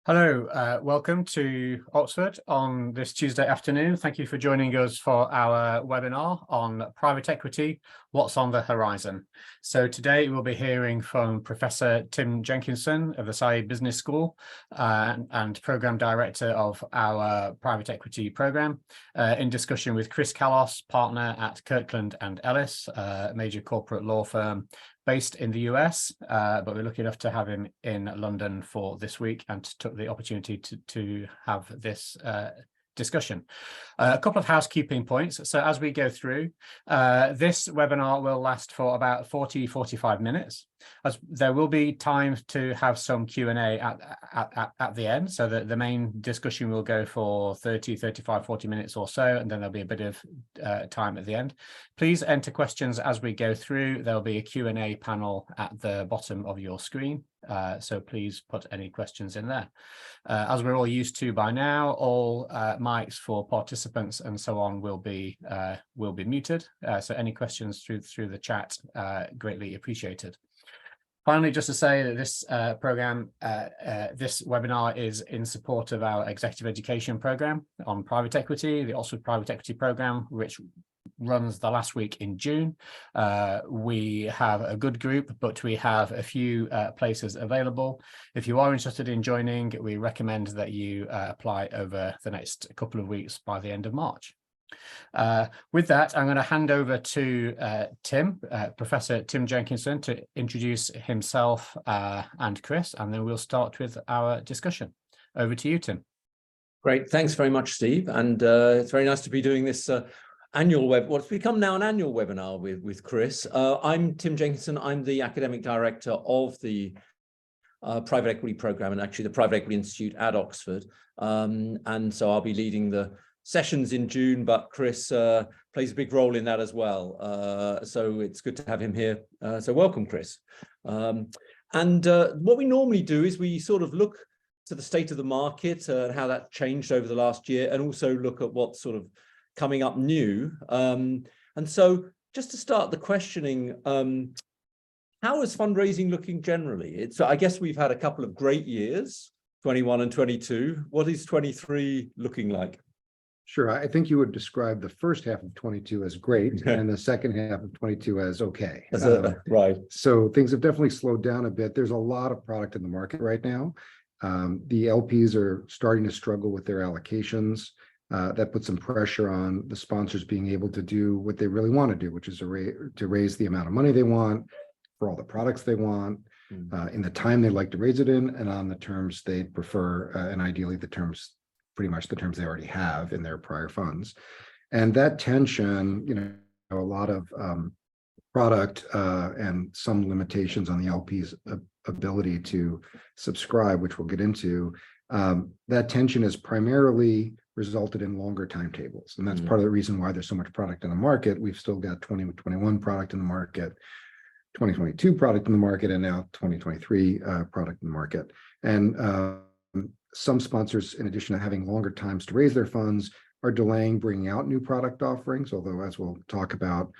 Hello, welcome to Oxford on this Tuesday afternoon. Thank you for joining us for our webinar on private equity, what's on the horizon. So today we'll be hearing from Professor Tim Jenkinson of the Saïd Business School and Program Director of our private equity program in discussion with Chris Kallos, partner at Kirkland and Ellis, a major corporate law firm based in the US, but we're lucky enough to have him in London for this week and took the opportunity to have this discussion. A couple of housekeeping points. So as we go through, this webinar will last for about 40-45 minutes. As there will be time to have some Q&A at the end, so that the main discussion will go for 30, 35, 40 minutes or so, and then there'll be a bit of time at the end. Please enter questions as we go through. There'll be a Q&A panel at the bottom of your screen, so please put any questions in there. As we're all used to by now, all mics for participants and so on will be muted, so any questions through the chat greatly appreciated. Finally, just to say that this this webinar is in support of our executive education program on private equity, the Oxford Private Equity Program, which runs the last week in June. We have a good group, but we have a few places available. If you are interested in joining, we recommend that you apply over the next couple of weeks by the end of March. With that, I'm going to hand over to Professor Tim Jenkinson, to introduce himself and Chris, and then we'll start with our discussion. Over to you, Tim. Great. Thanks very much, Steve. And it's very nice to be doing this annual what's become now an annual webinar with Chris. I'm Tim Jenkinson. I'm the academic director of the private equity program, and actually the Private Equity Institute at Oxford. And so I'll be leading the sessions in June, but Chris plays a big role in that as well. So it's good to have him here. So welcome, Chris. And what we normally do is we sort of look to the state of the market and how that changed over the last year, and also look at what's sort of coming up new. And so just to start the questioning, how is fundraising looking generally? I guess we've had a couple of great years, 21 and 22. What is 23 looking like? Sure. I think you would describe the first half of 22 as great and the second half of 22 as okay. Right. So things have definitely slowed down a bit. There's a lot of product in the market right now. The LPs are starting to struggle with their allocations. That puts some pressure on the sponsors being able to do what they really want to do, which is to raise the amount of money they want for all the products they want, in the time they'd like to raise it in, and on the terms they prefer, and ideally pretty much the terms they already have in their prior funds. And that tension, a lot of product and some limitations on the LP's ability to subscribe, which we'll get into, that tension has primarily resulted in longer timetables. And that's part of the reason why there's so much product in the market. We've still got 2021 product in the market, 2022 product in the market, and now 2023 product in the market. And some sponsors, in addition to having longer times to raise their funds, are delaying bringing out new product offerings, although, as we'll talk about,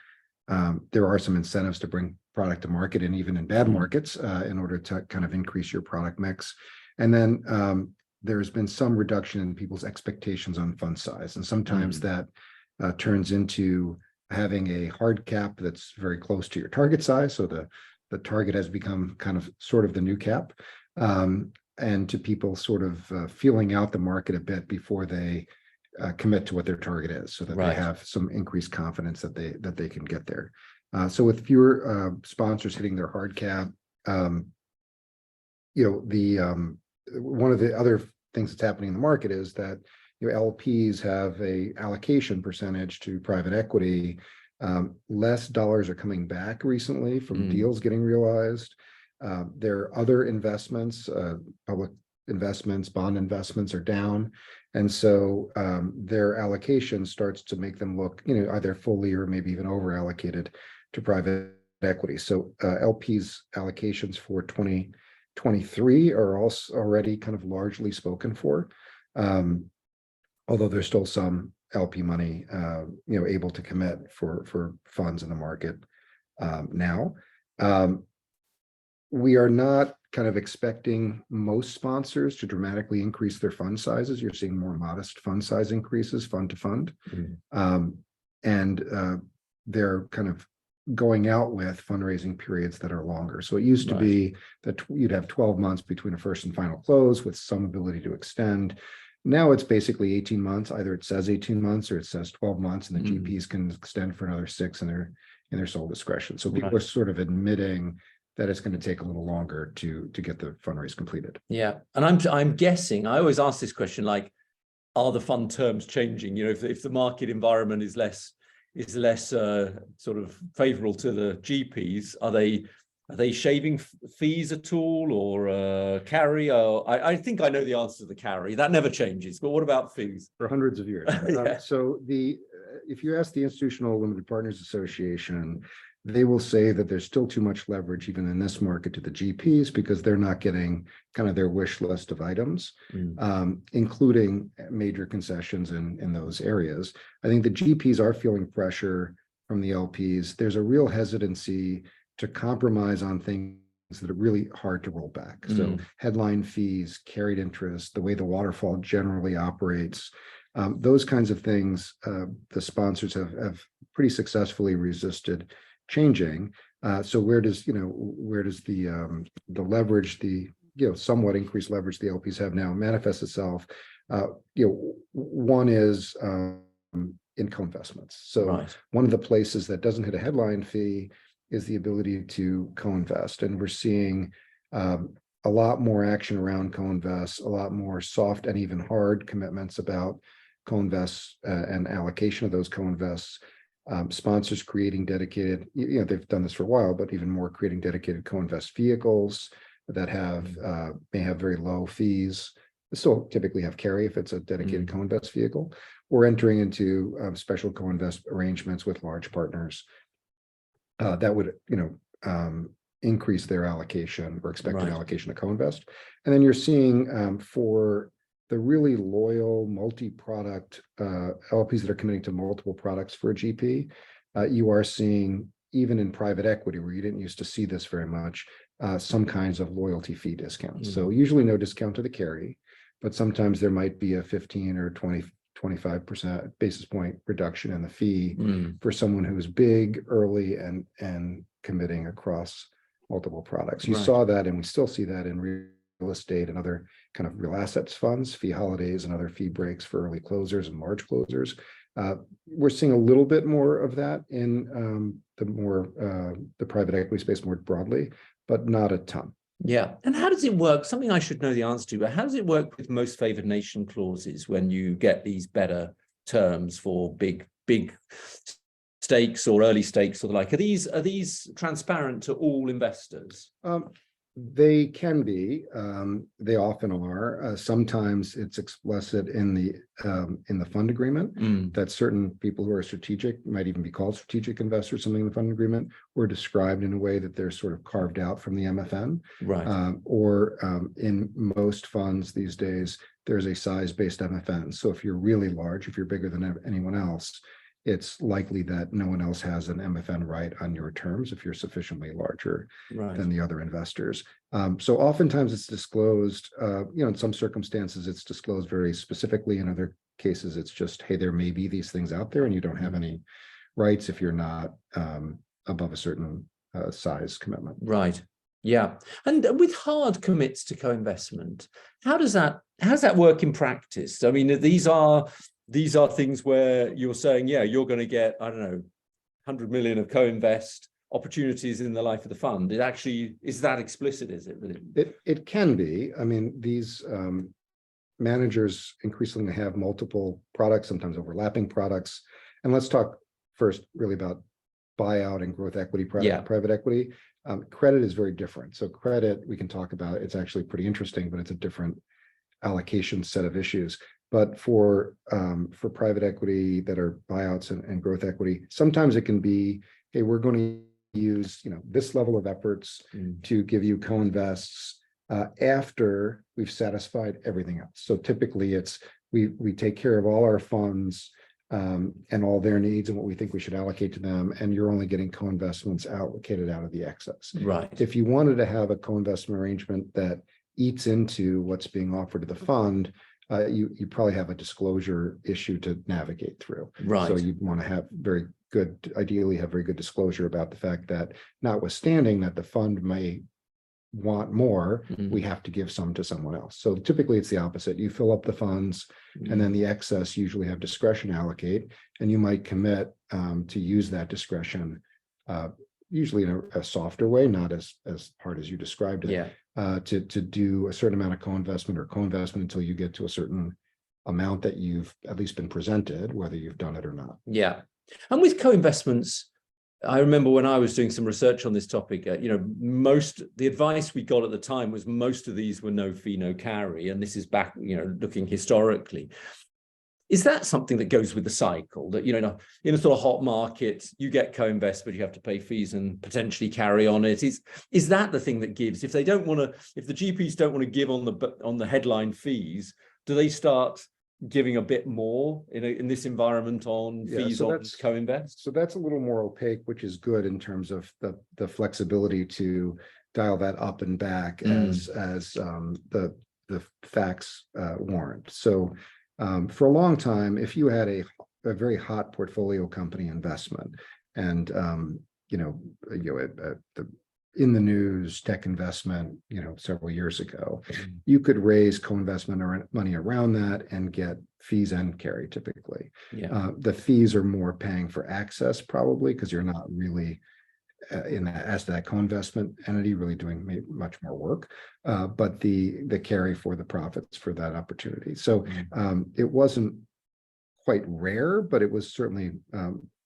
there are some incentives to bring product to market, and even in bad markets, in order to kind of increase your product mix. And then there's been some reduction in people's expectations on fund size. And sometimes that turns into having a hard cap that's very close to your target size. So the target has become kind of sort of the new cap. And to people sort of feeling out the market a bit before they commit to what their target is, so that they have some increased confidence that they can get there. So with fewer sponsors hitting their hard cap, one of the other things that's happening in the market is that LPs have a allocation percentage to private equity. Less dollars are coming back recently from deals getting realized. There are other investments, public investments, bond investments are down. And so their allocation starts to make them look, either fully or maybe even over allocated to private equity. So LPs allocations for 2023 are also already kind of largely spoken for, although there's still some LP money, able to commit for funds in the market now. We are not kind of expecting most sponsors to dramatically increase their fund sizes. You're seeing more modest fund size increases, fund to fund. And they're kind of going out with fundraising periods that are longer. So it used to be that you'd have 12 months between a first and final close with some ability to extend. Now it's basically 18 months. Either it says 18 months or it says 12 months, and the GPs can extend for another 6 in their sole discretion. So people are sort of admitting that it's going to take a little longer to get the fundraise completed. Yeah, and I'm guessing, I always ask this question, like, are the fund terms changing? You know, if the market environment is less sort of favorable to the GPs, are they shaving fees at all, or carry? I think I know the answer to the carry. That never changes. But what about fees? For hundreds of years. So if you ask the Institutional Limited Partners Association, they will say that there's still too much leverage even in this market to the GPs because they're not getting kind of their wish list of items, including major concessions in those areas. I think the GPs are feeling pressure from the LPs. There's a real hesitancy to compromise on things that are really hard to roll back. So headline fees, carried interest, the way the waterfall generally operates, those kinds of things, the sponsors have pretty successfully resisted changing. So where does the leverage, the somewhat increased leverage the LPs have now manifest itself? One is in co-investments. So one of the places that doesn't hit a headline fee is the ability to co-invest, and we're seeing a lot more action around co-invest, a lot more soft and even hard commitments about co-invests and allocation of those co-invests. Sponsors creating dedicated, they've done this for a while, but even more creating dedicated co-invest vehicles that may have very low fees. They still typically have carry if it's a dedicated co-invest vehicle, or entering into special co-invest arrangements with large partners that would increase their allocation or expected allocation to co-invest. And then you're seeing for the really loyal multi-product LPs that are committing to multiple products for a GP, you are seeing, even in private equity, where you didn't used to see this very much, some kinds of loyalty fee discounts. So usually no discount to the carry, but sometimes there might be a 15 or 25% basis point reduction in the fee for someone who's big, early, and committing across multiple products. You saw that, and we still see that in real estate and other kind of real assets funds, fee holidays and other fee breaks for early closers and large closers. We're seeing a little bit more of that in the private equity space more broadly, but not a ton. Yeah. And how does it work? Something I should know the answer to, but how does it work with most favored nation clauses when you get these better terms for big stakes or early stakes or the like? Are these transparent to all investors? They can be. They often are. Sometimes it's explicit in the fund agreement that certain people who are strategic, might even be called strategic investors, something in the fund agreement, or described in a way that they're sort of carved out from the MFN. Or in most funds these days, there's a size-based MFN. So if you're really large, if you're bigger than anyone else, it's likely that no one else has an MFN right on your terms if you're sufficiently larger than the other investors. So oftentimes it's disclosed, in some circumstances it's disclosed very specifically. In other cases, it's just, hey, there may be these things out there and you don't have any rights if you're not above a certain size commitment. Yeah. And with hard commits to co-investment, how's that work in practice? I mean, these are things where you're saying, you're going to get, I don't know, 100 million of co-invest opportunities in the life of the fund. It actually is that explicit, is it? It can be. I mean, these managers increasingly have multiple products, sometimes overlapping products. And let's talk first really about buyout and growth equity private equity. Credit is very different. So credit, we can talk about, it's actually pretty interesting, but it's a different allocation set of issues. But for private equity that are buyouts and growth equity, sometimes it can be, hey, we're going to use this level of efforts to give you co-invests after we've satisfied everything else. So typically it's we take care of all our funds and all their needs and what we think we should allocate to them, and you're only getting co-investments allocated out of the excess. Right. If you wanted to have a co-investment arrangement that eats into what's being offered to the fund, you probably have a disclosure issue to navigate through. Right. So you'd want to have ideally have very good disclosure about the fact that, notwithstanding that the fund may want more, we have to give some to someone else. So typically it's the opposite. You fill up the funds, and then the excess usually have discretion to allocate, and you might commit to use that discretion, usually in a softer way, not as hard as you described it. Yeah. To do a certain amount of co-investment until you get to a certain amount that you've at least been presented, whether you've done it or not. Yeah. And with co-investments, I remember when I was doing some research on this topic, the advice we got at the time was most of these were no fee, no carry. And this is back, looking historically. Is that something that goes with the cycle, that, in a sort of hot market, you get co-invest, but you have to pay fees and potentially carry on it? Is that the thing that gives? If the GPs don't want to give on the headline fees, do they start giving a bit more in this environment on fees on co-invest? So that's a little more opaque, which is good in terms of the flexibility to dial that up and back as the facts warrant. So for a long time, if you had a very hot portfolio company investment and in the news tech investment, several years ago, you could raise co-investment or money around that and get fees and carry typically. Yeah. The fees are more paying for access probably, because you're not really as that co-investment entity really doing much more work, but the carry for the profits for that opportunity. So it wasn't quite rare, but it was certainly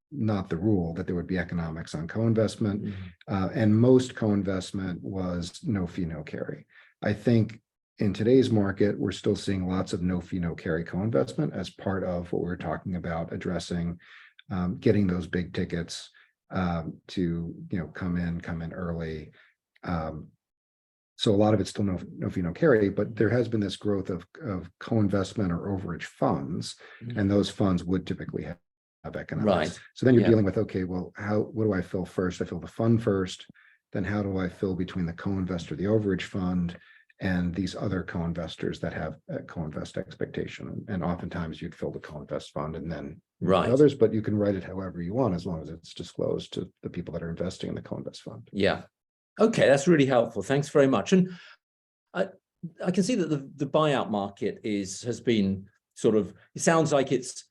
not the rule that there would be economics on co-investment, and most co-investment was no fee, no carry. I think in today's market, we're still seeing lots of no fee, no carry co-investment as part of what we're talking about addressing, getting those big tickets to come in early. So a lot of it's still no fee, no carry, but there has been this growth of co-investment or overage funds, and those funds would typically have economics. Right. So then you're dealing with, okay, well, what do I fill first? I fill the fund first. Then how do I fill between the co-investor, the overage fund, and these other co-investors that have a co-invest expectation? And oftentimes you'd fill the co-invest fund and then others, but you can write it however you want as long as it's disclosed to the people that are investing in the co-invest fund. Yeah. Okay, that's really helpful. Thanks very much. And I can see that the buyout market has been sort of, it sounds like it's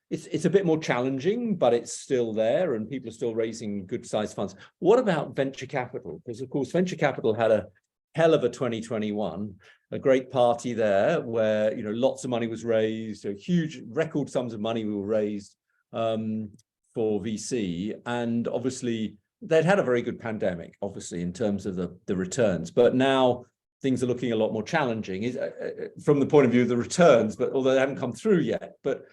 a bit more challenging, but it's still there and people are still raising good sized funds. What about venture capital? Because of course, venture capital had a hell of a 2021, a great party there where, lots of money was raised, huge record sums of money were raised for VC. And obviously they'd had a very good pandemic, obviously, in terms of the returns, but now things are looking a lot more challenging from the point of view of the returns, but although they haven't come through yet. But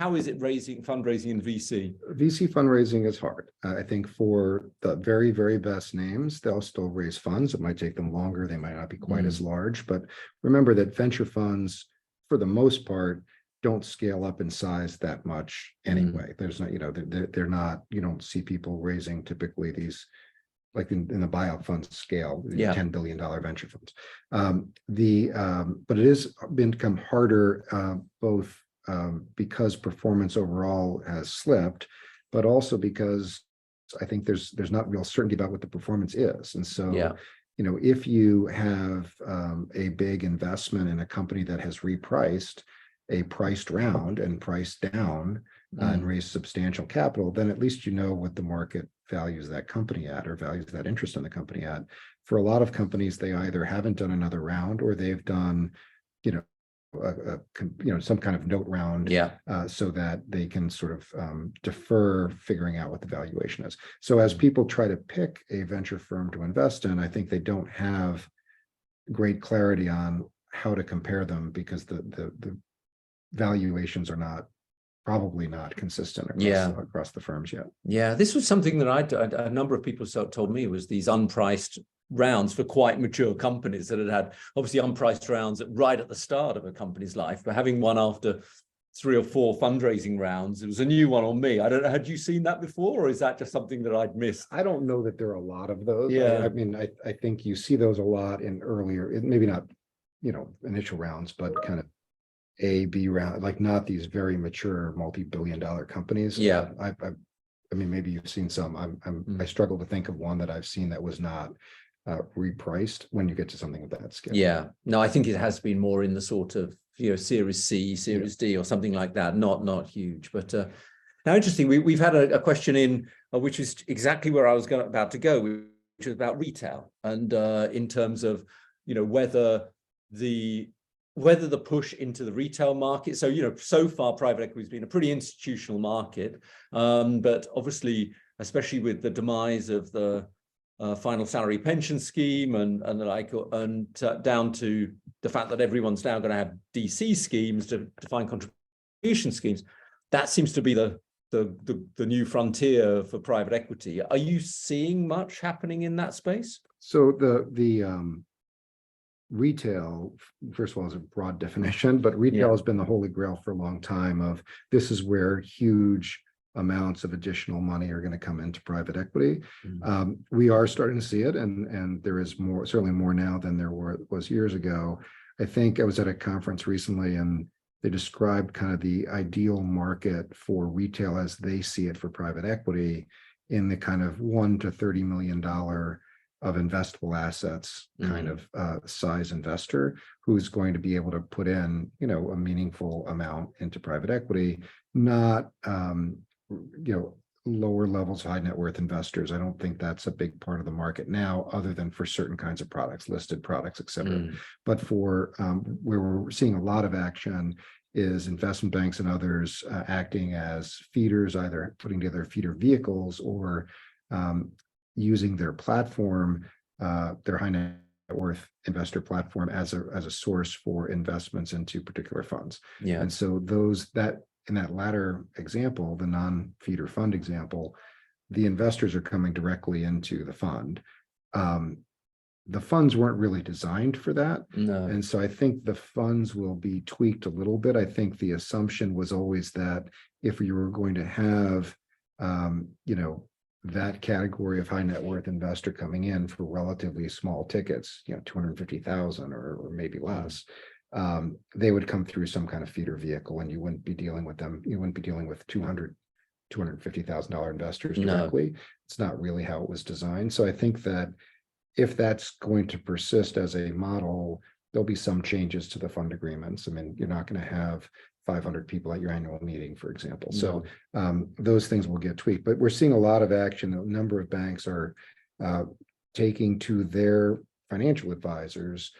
how is it fundraising in VC? VC fundraising is hard. I think for the very, very best names, they'll still raise funds. It might take them longer. They might not be quite as large, but remember that venture funds, for the most part, don't scale up in size that much anyway. There's not, they're not, you don't see people raising typically these, like in the buyout fund scale, $10 billion venture funds. But it has become harder, both because performance overall has slipped, but also because I think there's not real certainty about what the performance is. And so, if you have a big investment in a company that has repriced a priced round and priced down and raised substantial capital, then at least what the market values that company at, or values that interest in the company at. For a lot of companies, they either haven't done another round or they've done, some kind of note round, so that they can sort of defer figuring out what the valuation is. So as people try to pick a venture firm to invest in, I think they don't have great clarity on how to compare them, because the valuations are probably not consistent across the firms yet. Yeah, this was something that a number of people told me, was these unpriced rounds for quite mature companies that had obviously unpriced rounds right at the start of a company's life, but having one after 3 or 4 fundraising rounds. It was a new one on me. I don't know, had you seen that before, or is that just something that I'd missed? I don't know that there are a lot of those. Yeah. I mean, I think you see those a lot in earlier, maybe not, initial rounds, but kind of A, B round, like not these very mature multi-billion-dollar companies. Yeah. I mean, maybe you've seen some. I struggle to think of one that I've seen that was not repriced when you get to something of that scale. Yeah, no, I think it has been more in the sort of, Series C, Series D, or something like that. Not huge, but now interesting. We've had a question in, which is exactly where I was about to go, which is about retail, and in terms of whether the push into the retail market. So so far private equity has been a pretty institutional market, but obviously, especially with the demise of the final salary pension scheme and the like, and down to the fact that everyone's now going to have DC schemes, defined contribution schemes, that seems to be the new frontier for private equity. Are you seeing much happening in that space? So the retail, first of all, is a broad definition, but retail has been the holy grail for a long time of this is where huge amounts of additional money are going to come into private equity. We are starting to see it, and there is more, certainly more now than there was years ago. I think I was at a conference recently, and they described kind of the ideal market for retail as they see it for private equity in the kind of $1 to $30 million of investable assets kind of size investor who's going to be able to put in, a meaningful amount into private equity, not lower levels, high net worth investors. I don't think that's a big part of the market now, other than for certain kinds of products, listed products, et cetera. But for where we're seeing a lot of action is investment banks and others acting as feeders, either putting together feeder vehicles or using their platform, their high net worth investor platform as a source for investments into particular funds. And so in that latter example, the non-feeder fund example, the investors are coming directly into the fund. The funds weren't really designed for that. No. And so I think the funds will be tweaked a little bit. I think the assumption was always that if you were going to have, that category of high net worth investor coming in for relatively small tickets, 250,000 or maybe less, they would come through some kind of feeder vehicle, and you wouldn't be dealing with them. You wouldn't be dealing with $250,000 investors directly. No. It's not really how it was designed. So I think that if that's going to persist as a model, there'll be some changes to the fund agreements. I mean, you're not going to have 500 people at your annual meeting, for example. No. So those things will get tweaked, but we're seeing a lot of action. A number of banks are taking to their financial advisors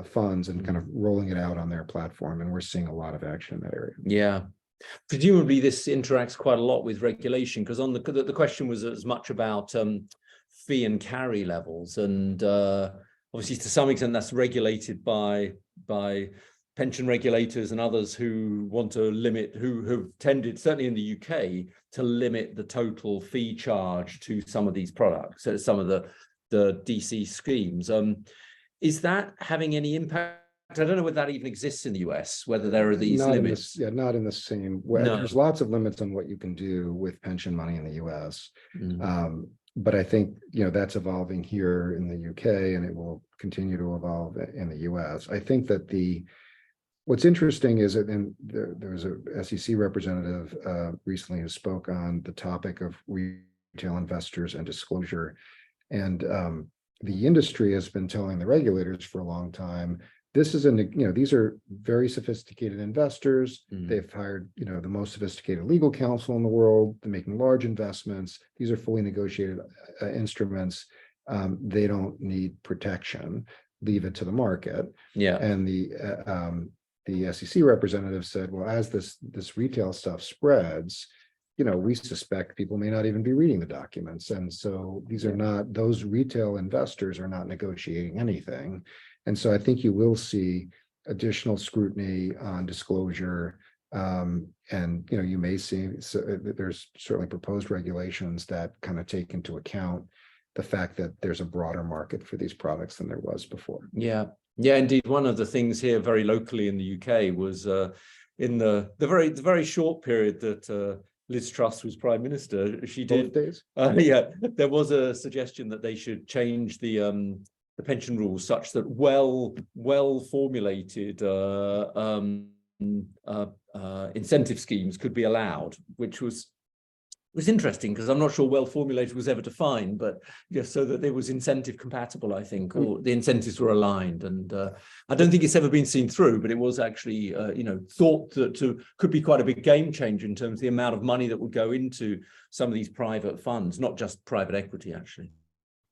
funds and kind of rolling it out on their platform, and we're seeing a lot of action in that area. Yeah, presumably this interacts quite a lot with regulation, because on the question was as much about fee and carry levels, and obviously to some extent that's regulated by pension regulators and others who want to limit, who've tended, certainly in the UK, to limit the total fee charge to some of these products, so some of the DC schemes. Is that having any impact? I don't know whether that even exists in the US, whether there are these limits. Not in the same way. No. There's lots of limits on what you can do with pension money in the US. But I think, that's evolving here in the UK, and it will continue to evolve in the US. I think that what's interesting is that there was a SEC representative recently who spoke on the topic of retail investors and disclosure. And the industry has been telling the regulators for a long time, this is these are very sophisticated investors. They've hired, the most sophisticated legal counsel in the world. They're making large investments. These are fully negotiated instruments. They don't need protection. Leave it to the market. Yeah. And the SEC representative said, well, as this retail stuff spreads, we suspect people may not even be reading the documents. And so those retail investors are not negotiating anything. And so I think you will see additional scrutiny on disclosure. And, you may see, there's certainly proposed regulations that kind of take into account the fact that there's a broader market for these products than there was before. Yeah. Yeah, indeed. One of the things here very locally in the UK was in the very short period that Liz Truss was Prime Minister, she did. Both days? Yeah, there was a suggestion that they should change the pension rules such that well formulated incentive schemes could be allowed, which was interesting because I'm not sure well formulated was ever defined, but just so that it was incentive compatible, I think, or the incentives were aligned. And I don't think it's ever been seen through, but it was actually thought that could be quite a big game changer in terms of the amount of money that would go into some of these private funds, not just private equity, actually.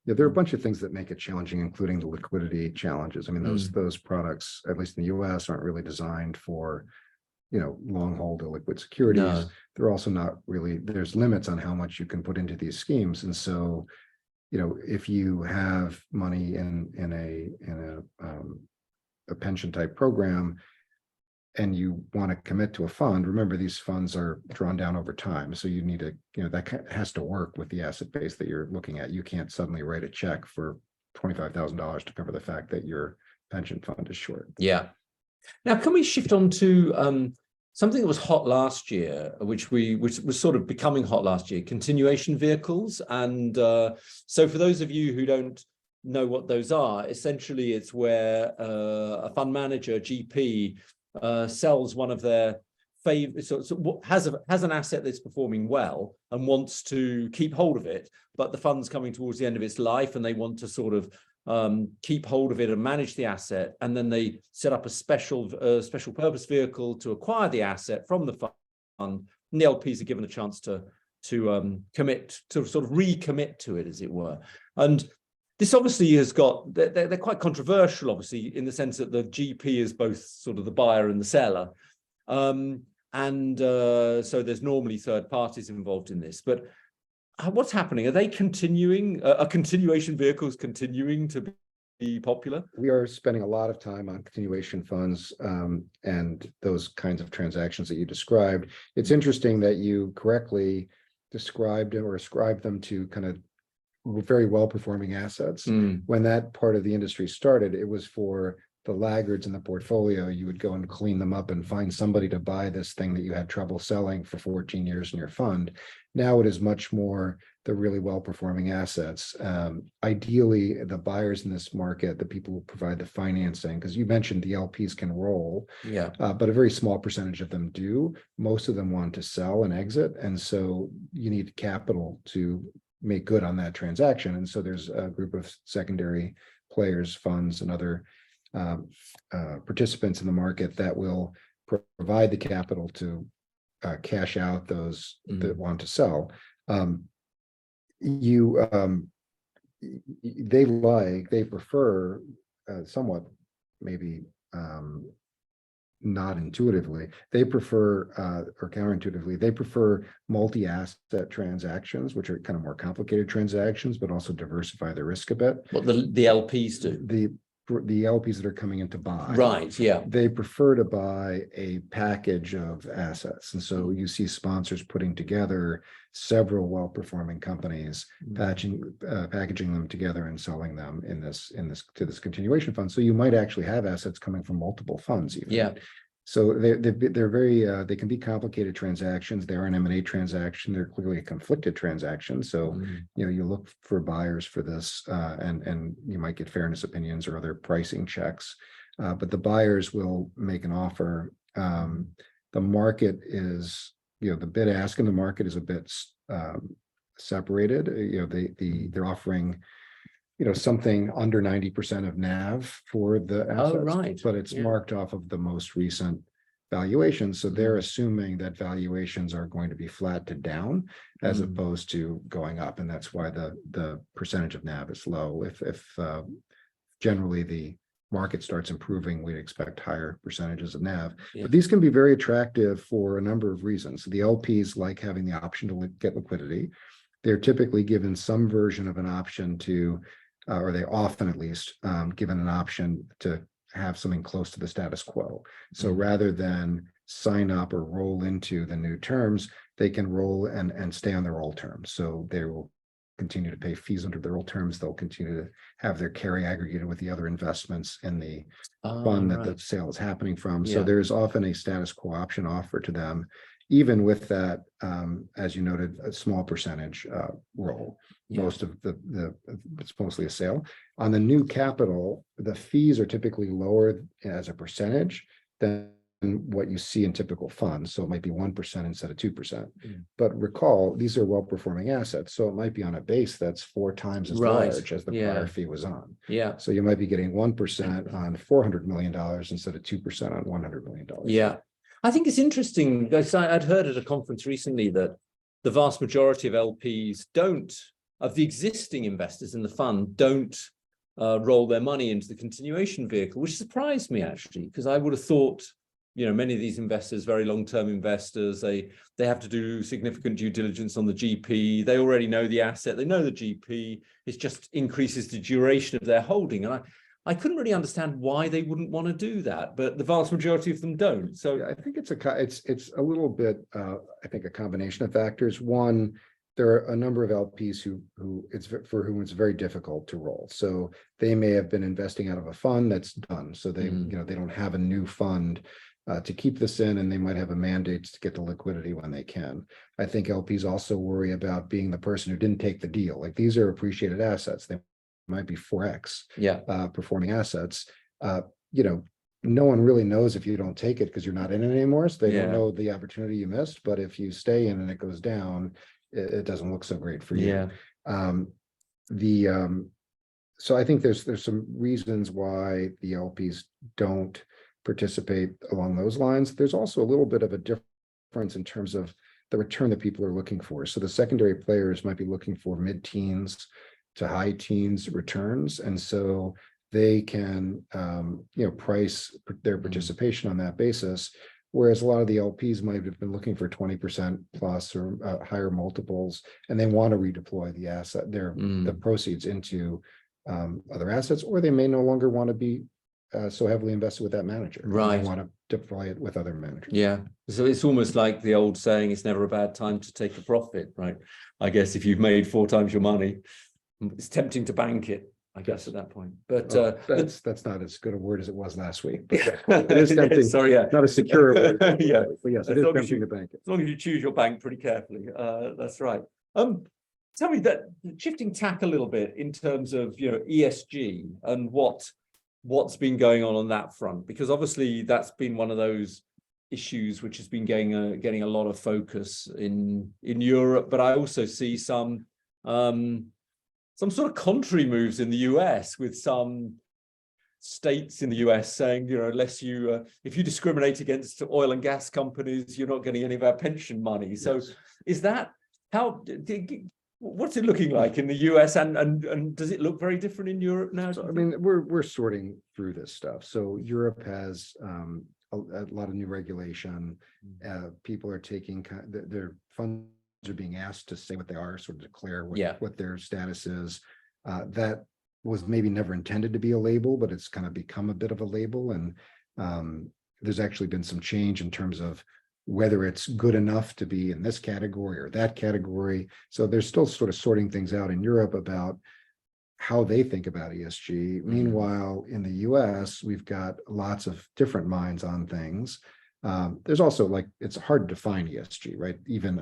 Yeah, there are a bunch of things that make it challenging, including the liquidity challenges. I mean, those products, at least in the US, aren't really designed for, long hold illiquid securities. No. They're also not really, there's limits on how much you can put into these schemes. And so, if you have money in a pension type program and you want to commit to a fund, remember these funds are drawn down over time. So you need to, that has to work with the asset base that you're looking at. You can't suddenly write a check for $25,000 to cover the fact that your pension fund is short. Yeah. Now, can we shift on to something that was hot last year, which was sort of becoming hot last year, continuation vehicles. And so for those of you who don't know what those are, essentially it's where a fund manager, GP, sells one of their favorite, has an asset that's performing well and wants to keep hold of it, but the fund's coming towards the end of its life and they want to sort of keep hold of it and manage the asset, and then they set up a special purpose vehicle to acquire the asset from the fund, and the LPs are given a chance to commit, to sort of recommit to it, as it were. And this obviously has got, they're quite controversial, obviously, in the sense that the GP is both sort of the buyer and the seller. So there's normally third parties involved in this. But what's happening? Are they continuing? Are continuation vehicles continuing to be popular? We are spending a lot of time on continuation funds and those kinds of transactions that you described. It's interesting that you correctly described or ascribed them to kind of very well-performing assets. When that part of the industry started, it was for the laggards in the portfolio. You would go and clean them up and find somebody to buy this thing that you had trouble selling for 14 years in your fund. Now it is much more the really well-performing assets. Ideally, the buyers in this market, the people who provide the financing, because you mentioned the LPs can roll, but a very small percentage of them do. Most of them want to sell and exit, and so you need capital to make good on that transaction. And so there's a group of secondary players, funds, and other participants in the market that will provide the capital to cash out those that want to sell. They prefer somewhat, maybe not intuitively, they prefer or counterintuitively, they prefer multi-asset transactions, which are kind of more complicated transactions, but also diversify the risk a bit. What the LPs do? The LPs that are coming in to buy. Right, yeah. They prefer to buy a package of assets. And so you see sponsors putting together several well-performing companies, packaging them together and selling them to this continuation fund. So you might actually have assets coming from multiple funds even. Yeah. So they're very they can be complicated transactions. They are an M&A transaction. They're clearly a conflicted transaction. So you look for buyers for this, and you might get fairness opinions or other pricing checks. But the buyers will make an offer. The market is, the bid ask in the market is a bit separated. They're offering something under 90% of NAV for the assets, right. But it's marked off of the most recent valuation. So they're assuming that valuations are going to be flat to down as opposed to going up. And that's why the percentage of NAV is low. If generally the market starts improving, we'd expect higher percentages of NAV. But these can be very attractive for a number of reasons. The LPs like having the option to get liquidity. They're typically given some version of an option to or they often at least given an option to have something close to the status quo. So rather than sign up or roll into the new terms, they can roll and stay on their old terms. So they will continue to pay fees under their old terms. They'll continue to have their carry aggregated with the other investments in the fund that the sale is happening from. So there's often a status quo option offered to them, even with that, as you noted, a small percentage role. Most of it's mostly a sale. On the new capital, the fees are typically lower as a percentage than what you see in typical funds. So it might be 1% instead of 2%. But recall, these are well-performing assets. So it might be on a base that's 4 times as large as the prior fee was on. So you might be getting 1% on $400 million instead of 2% on $100 million. I think it's interesting because I'd heard at a conference recently that the vast majority of LPs of the existing investors in the fund don't roll their money into the continuation vehicle, which surprised me actually, because I would have thought, many of these investors, very long-term investors, they have to do significant due diligence on the GP. They already know the asset, they know the GP. It just increases the duration of their holding. And I couldn't really understand why they wouldn't want to do that, but the vast majority of them don't. So I think it's a little bit, I think, a combination of factors. One, there are a number of LPs for whom it's very difficult to roll. So they may have been investing out of a fund that's done. So they, they don't have a new fund to keep this in, and they might have a mandate to get the liquidity when they can. I think LPs also worry about being the person who didn't take the deal. Like, these are appreciated assets. They might be 4x performing assets. No one really knows if you don't take it because you're not in it anymore. So they don't know the opportunity you missed. But if you stay in and it goes down, it doesn't look so great for you. So I think there's some reasons why the LPs don't participate along those lines. There's also a little bit of a difference in terms of the return that people are looking for. So the secondary players might be looking for mid-teens to high teens returns, and so they can price their participation on that basis. Whereas a lot of the LPs might have been looking for 20% plus or higher multiples, and they want to redeploy the proceeds into other assets, or they may no longer want to be so heavily invested with that manager. They want to deploy it with other managers. So it's almost like the old saying, it's never a bad time to take a profit, right? I guess if you've made 4 times your money, it's tempting to bank it, I guess, at that point. But that's not as good a word as it was last week. But it is tempting. Sorry, not a secure word. But yes, it is tempting to bank it. As long as you choose your bank pretty carefully. That's right. Tell me, that shifting tack a little bit in terms of ESG and what's been going on that front, because obviously that's been one of those issues which has been getting a lot of focus in Europe, but I also see some sort of contrary moves in the US, with some states in the US saying, unless if you discriminate against oil and gas companies, you're not getting any of our pension money. So is that what's it looking like in the US, and does it look very different in Europe now? So, I mean, we're sorting through this stuff. So Europe has a lot of new regulation. People are taking their funds are being asked to say what they are, sort of declare what their status is. That was maybe never intended to be a label, but it's kind of become a bit of a label. And there's actually been some change in terms of whether it's good enough to be in this category or that category. So they're still sort of sorting things out in Europe about how they think about ESG. Meanwhile, in the US, we've got lots of different minds on things. There's also, it's hard to define ESG, right? Even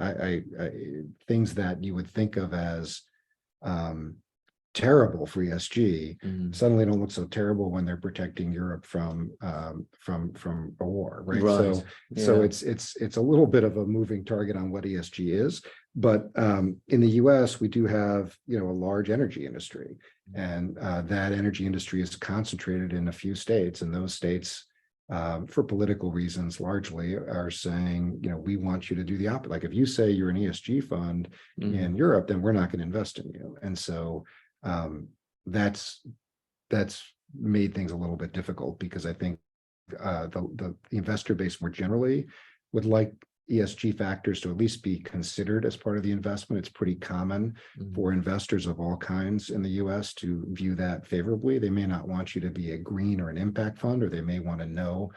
things that you would think of as terrible for ESG suddenly don't look so terrible when they're protecting Europe from a war, right? So it's a little bit of a moving target on what ESG is. But in the US, we do have a large energy industry, and that energy industry is concentrated in a few states, and those states, for political reasons, largely are saying, we want you to do the opposite. Like, if you say you're an ESG fund in Europe, then we're not going to invest in you. And so that's made things a little bit difficult, because I think the investor base more generally would like ESG factors to at least be considered as part of the investment. It's pretty common for investors of all kinds in the US to view that favorably. They may not want you to be a green or an impact fund, or they may want to know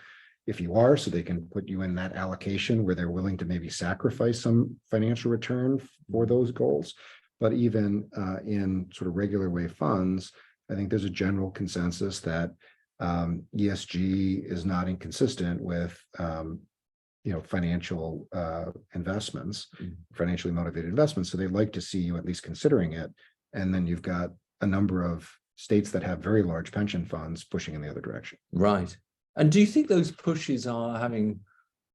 if you are, so they can put you in that allocation where they're willing to maybe sacrifice some financial return for those goals. But even in sort of regular way funds, I think there's a general consensus that ESG is not inconsistent with financial investments, financially motivated investments. So they like to see you at least considering it. And then you've got a number of states that have very large pension funds pushing in the other direction. Right. And do you think those pushes are having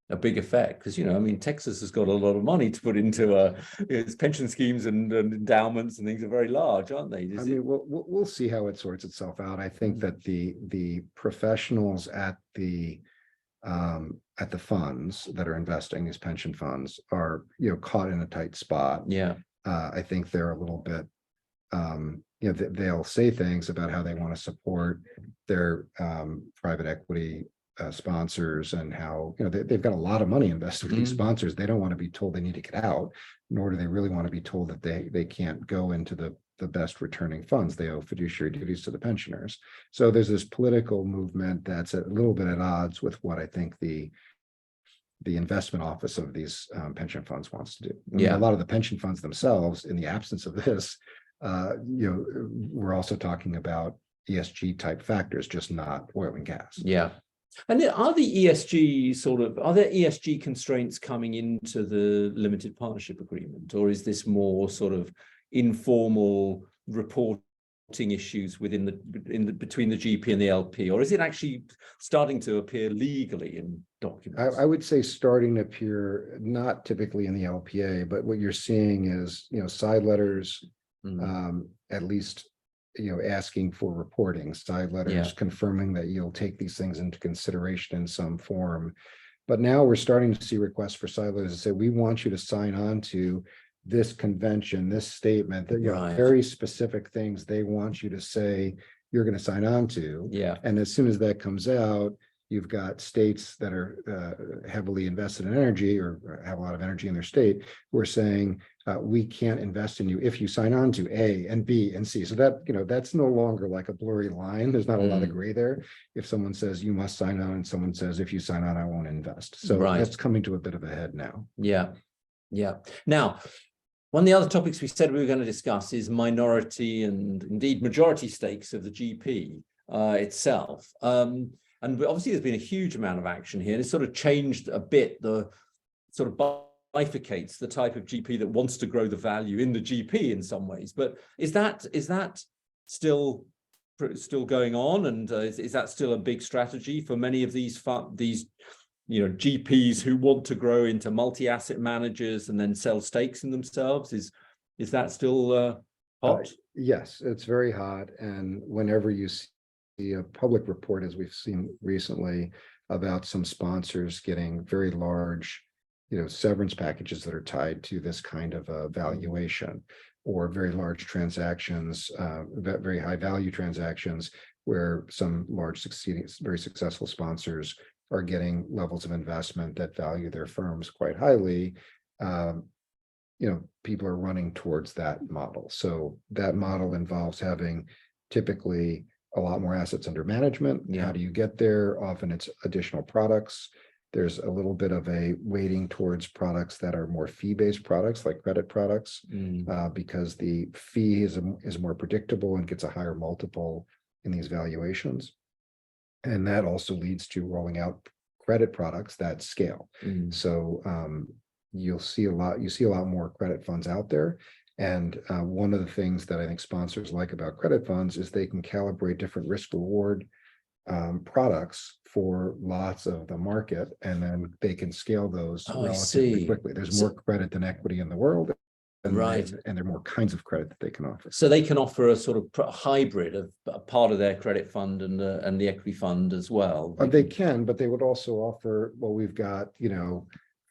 a big effect? Because, Texas has got a lot of money to put into its pension schemes and endowments, and things are very large, aren't they? We'll see how it sorts itself out. I think that the professionals at the funds that are investing, these pension funds, are caught in a tight spot. Yeah. I think they're a little bit they'll say things about how they want to support their private equity sponsors, and how they've got a lot of money invested with these sponsors. They don't want to be told they need to get out, nor do they really want to be told that they can't go into the best returning funds. They owe fiduciary duties to the pensioners. So there's this political movement that's a little bit at odds with what I think the investment office of these pension funds wants to do. A lot of the pension funds themselves, in the absence of this, we're also talking about ESG type factors, just not oil and gas. Yeah. And are there ESG constraints coming into the limited partnership agreement, or is this more sort of informal reporting issues between the GP and the LP, or is it actually starting to appear legally in documents? I would say starting to appear, not typically in the LPA, but what you're seeing is side letters, at least asking for reporting, side letters confirming that you'll take these things into consideration in some form. But now we're starting to see requests for side letters to say, we want you to sign on to this convention, this statement, that very specific things they want you to say you're going to sign on to. And as soon as that comes out, you've got states that are heavily invested in energy, or have a lot of energy in their state, who are saying, we can't invest in you if you sign on to A and B and C. So that, that's no longer like a blurry line. There's not a lot of gray there. If someone says you must sign on, and someone says, if you sign on, I won't invest. So that's coming to a bit of a head now. Yeah. Now, one of the other topics we said we were going to discuss is minority and indeed majority stakes of the GP itself. And obviously there's been a huge amount of action here, and it's sort of changed a bit, the sort of bifurcates the type of GP that wants to grow the value in the GP in some ways. But is that still going on, and is that still a big strategy for many of these GPs who want to grow into multi-asset managers and then sell stakes in themselves? Is that still hot? Yes, it's very hot. And whenever you see a public report, as we've seen recently, about some sponsors getting very large severance packages that are tied to this kind of a valuation, or very large transactions, very high value transactions, where some large very successful sponsors are getting levels of investment that value their firms quite highly. People are running towards that model. So that model involves having typically a lot more assets under management. How do you get there? Often it's additional products. There's a little bit of a weighting towards products that are more fee-based products, like credit products, because the fee is more predictable and gets a higher multiple in these valuations. And that also leads to rolling out credit products that scale. So you see a lot more credit funds out there. And one of the things that I think sponsors like about credit funds is they can calibrate different risk reward products for lots of the market, and then they can scale those relatively quickly. There's more credit than equity in the world. And there are more kinds of credit that they can offer. So they can offer a sort of hybrid of a part of their credit fund and the equity fund as well. They can, but they would also offer, we've got,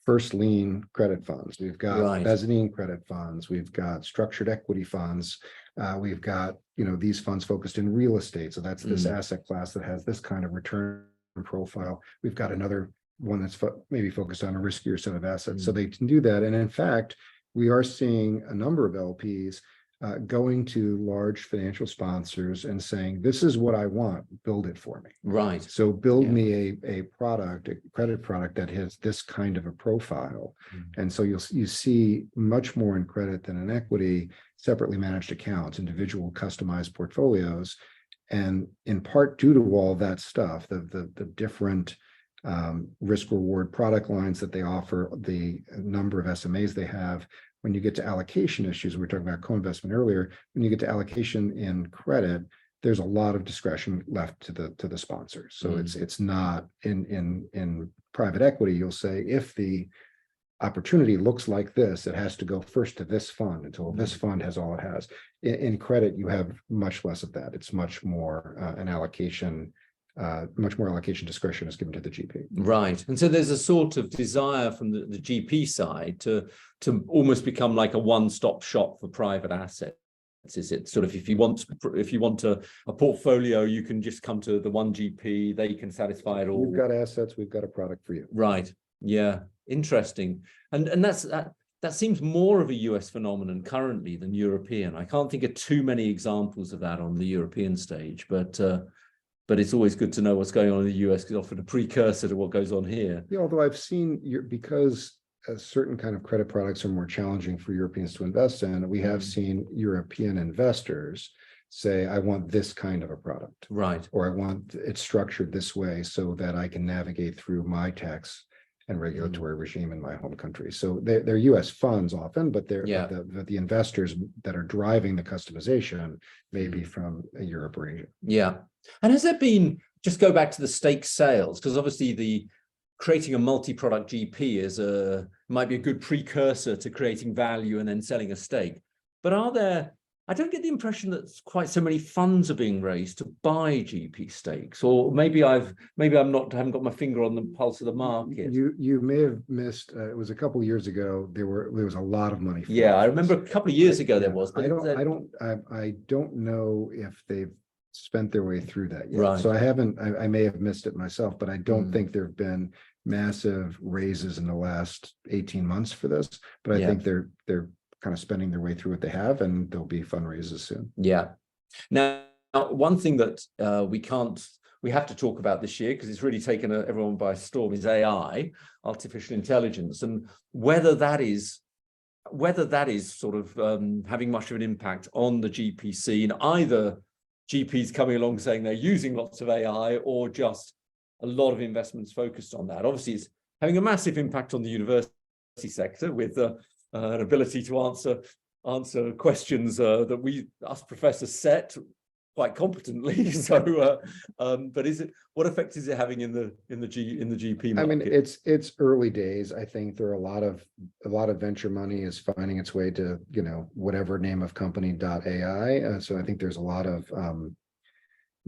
first lien credit funds. We've got mezzanine credit funds. We've got structured equity funds. We've got, these funds focused in real estate. So that's this asset class that has this kind of return profile. We've got another one that's maybe focused on a riskier set of assets. So they can do that. And in fact, we are seeing a number of LPs going to large financial sponsors and saying, this is what I want, build it for me. So build me a product, a credit product that has this kind of a profile. And so you see much more in credit than in equity, separately managed accounts, individual customized portfolios. And in part due to all that stuff, the different risk reward product lines that they offer, the number of SMAs they have, when you get to allocation issues, we were talking about co-investment earlier, when you get to allocation in credit, there's a lot of discretion left to the sponsor. So it's not in private equity, you'll say if the opportunity looks like this, it has to go first to this fund until this fund has all it has. In credit, you have much less of that. It's much more an allocation, much more allocation discretion is given to the GP. Right. And so there's a sort of desire from the GP side to almost become like a one-stop shop for private assets. Is it sort of, if you want a portfolio, you can just come to the one GP, they can satisfy it all. We've got assets, we've got a product for you. Right. Yeah. Interesting. And that seems more of a US phenomenon currently than European. I can't think of too many examples of that on the European stage, but it's always good to know what's going on in the US because it's often a precursor to what goes on here. Yeah, although I've seen because a certain kind of credit products are more challenging for Europeans to invest in, we have seen European investors say, I want this kind of a product. Right. Or I want it structured this way so that I can navigate through my tax and regulatory regime in my home country. So they're US funds often, but the investors that are driving the customization may be from Europe or Asia. Yeah. And has there been, just go back to the stake sales, because obviously creating a multi-product GP might be a good precursor to creating value and then selling a stake. But I don't get the impression that quite so many funds are being raised to buy GP stakes, or maybe I haven't got my finger on the pulse of the market. You may have missed. It was a couple of years ago. There was a lot of money. Yeah, I remember a couple of years ago there was. But I don't know if they've spent their way through that yet. Right. So I may have missed it myself, but I don't think there have been massive raises in the last 18 months for this. But I think they're kind of spending their way through what they have, and there'll be fundraisers soon. Yeah. Now, one thing that we have to talk about this year, because it's really taken everyone by storm, is AI, artificial intelligence, and whether that is sort of having much of an impact on the GP scene, either GPs coming along saying they're using lots of AI or just a lot of investments focused on that. Obviously, it's having a massive impact on the university sector with an ability to answer questions that us professors set quite competently. So, but what effect is it having in the GP market? I mean, it's early days. I think there are a lot of venture money is finding its way to whatever name of company .ai. So I think there's a lot of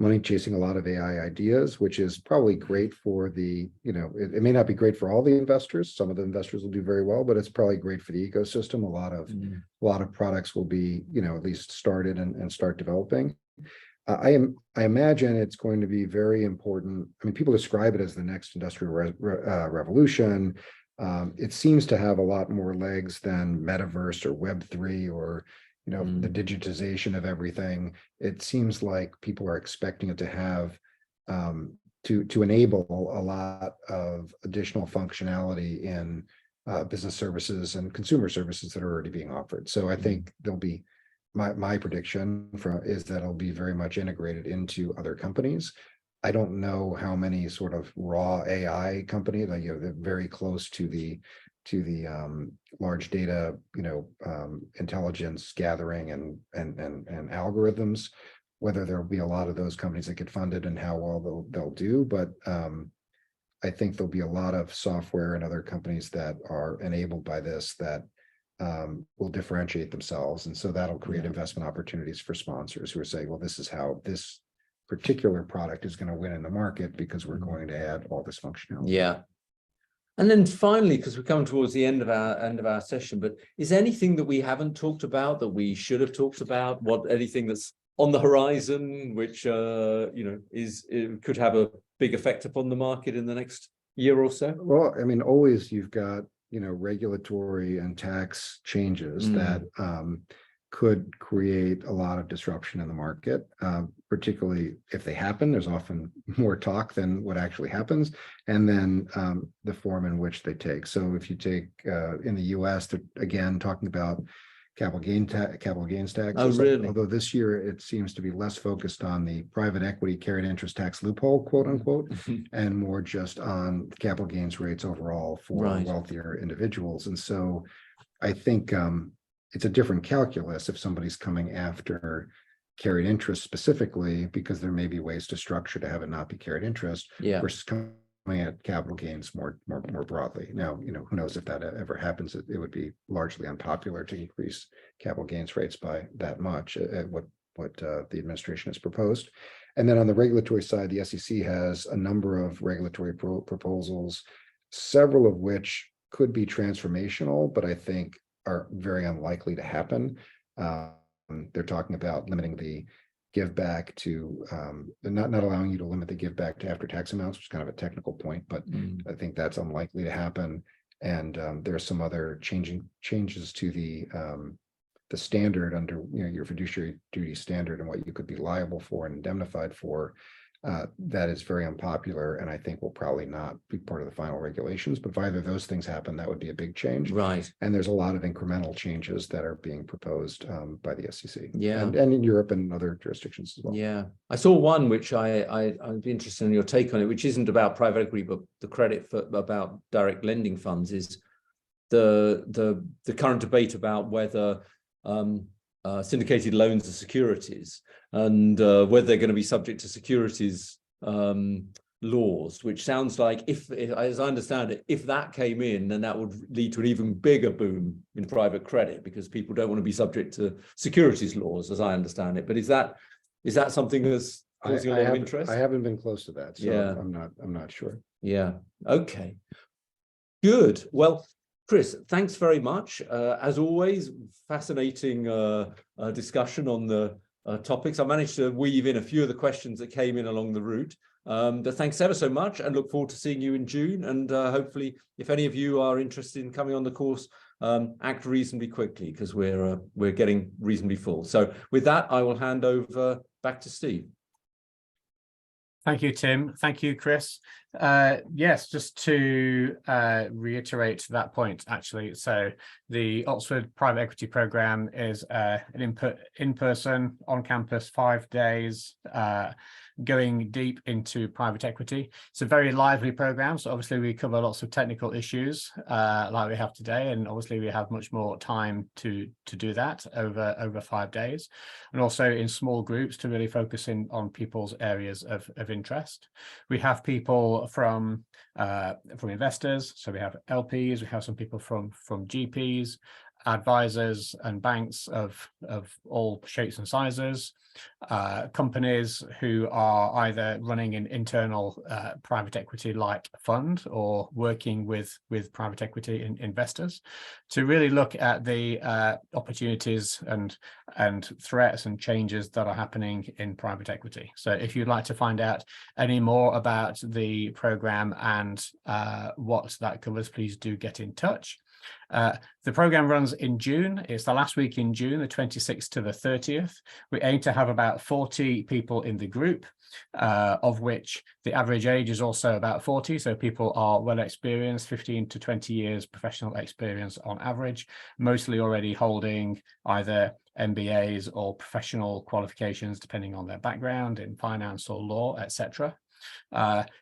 money chasing a lot of AI ideas, which is probably great for it may not be great for all the investors. Some of the investors will do very well, but it's probably great for the ecosystem. A lot of products will be, at least started and start developing. I imagine it's going to be very important. I mean, people describe it as the next industrial revolution. It seems to have a lot more legs than metaverse or Web3 or the digitization of everything. It seems like people are expecting it to have to enable a lot of additional functionality in business services and consumer services that are already being offered. So I think there'll be my prediction is that it'll be very much integrated into other companies. I don't know how many sort of raw AI companies, they're very close to the large data, intelligence gathering and algorithms, whether there'll be a lot of those companies that get funded and how well they'll do. But I think there'll be a lot of software and other companies that are enabled by this that will differentiate themselves. And so that'll create investment opportunities for sponsors who are saying, well, this is how this particular product is going to win in the market because we're going to add all this functionality. Yeah. And then finally, because we're coming towards the end of our session, but is there anything that we haven't talked about that we should have talked about? Anything that's on the horizon, which could have a big effect upon the market in the next year or so? Well, I mean, always you've got regulatory and tax changes that could create a lot of disruption in the market, particularly if they happen. There's often more talk than what actually happens, and then the form in which they take. So if you take in the US, they're again talking about capital gains tax. Oh, really? Although this year it seems to be less focused on the private equity carried interest tax loophole, quote unquote, and more just on capital gains rates overall for wealthier individuals. And so I think it's a different calculus if somebody's coming after carried interest specifically, because there may be ways to structure to have it not be carried interest versus coming at capital gains more broadly. Now, who knows if that ever happens? It would be largely unpopular to increase capital gains rates by that much at what the administration has proposed. And then on the regulatory side, the SEC has a number of regulatory proposals, several of which could be transformational, but I think are very unlikely to happen. They're talking about limiting the give back to not allowing you to limit the give back to after tax amounts, which is kind of a technical point, but I think that's unlikely to happen. And there are some other changes to the standard under your fiduciary duty standard and what you could be liable for and indemnified for. That is very unpopular, and I think will probably not be part of the final regulations. But if either of those things happen, that would be a big change. Right. And there's a lot of incremental changes that are being proposed by the SEC. Yeah. And in Europe and other jurisdictions as well. Yeah. I saw one which I'd be interested in your take on it, which isn't about private equity, but the credit for about direct lending funds is the current debate about whether syndicated loans are securities and whether they're going to be subject to securities laws, which sounds like, if as I understand it, if that came in, then that would lead to an even bigger boom in private credit, because people don't want to be subject to securities laws, as I understand it. But is that something that's causing a lot of interest? I haven't been close to that, so yeah. I'm not sure. Yeah. Okay. Good. Well, Chris, thanks very much. As always, fascinating discussion on the topics. I managed to weave in a few of the questions that came in along the route. But thanks ever so much, and look forward to seeing you in June. And hopefully, if any of you are interested in coming on the course, act reasonably quickly, because we're getting reasonably full. So with that, I will hand over back to Steve. Thank you, Tim. Thank you, Chris. Yes, just to reiterate that point, actually. So the Oxford Private Equity Programme is an in-person, on-campus, 5 days, going deep into private equity. It's a very lively program. So obviously we cover lots of technical issues like we have today, and obviously we have much more time to do that over 5 days, and also in small groups to really focus in on people's areas of interest. We have people from investors, so we have LPs, we have some people from GPs, advisors and banks of all shapes and sizes, companies who are either running an internal private equity like fund or working with private equity investors, to really look at the opportunities and threats and changes that are happening in private equity. So if you'd like to find out any more about the program and what that covers, please do get in touch. The program runs in June. It's the last week in June, the 26th to the 30th. We aim to have about 40 people in the group, of which the average age is also about 40. So people are well experienced, 15 to 20 years professional experience on average, mostly already holding either MBAs or professional qualifications, depending on their background in finance or law, etc.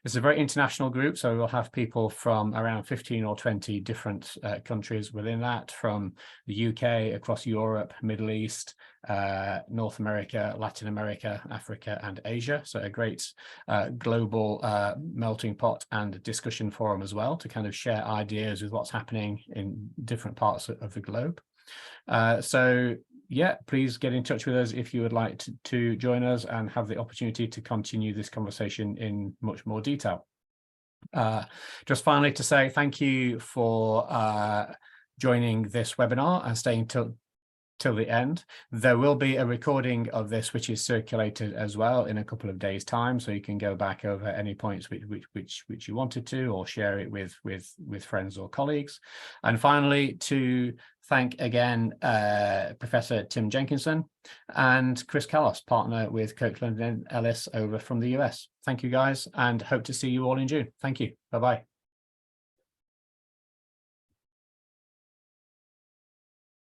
It's a very international group, so we'll have people from around 15 or 20 different countries within that, from the UK, across Europe, Middle East, North America, Latin America, Africa, and Asia. So a great global melting pot and discussion forum as well, to kind of share ideas with what's happening in different parts of the globe. So yeah, please get in touch with us if you would like to join us and have the opportunity to continue this conversation in much more detail. Just finally to say thank you for joining this webinar and staying till the end. There will be a recording of this which is circulated as well in a couple of days' time, so you can go back over any points which you wanted to, or share it with friends or colleagues. And finally, to thank again Professor Tim Jenkinson and Chris Kallos, partner with Kirkland and Ellis over from the US. Thank you guys, and hope to see you all in June. Thank you. Bye-bye.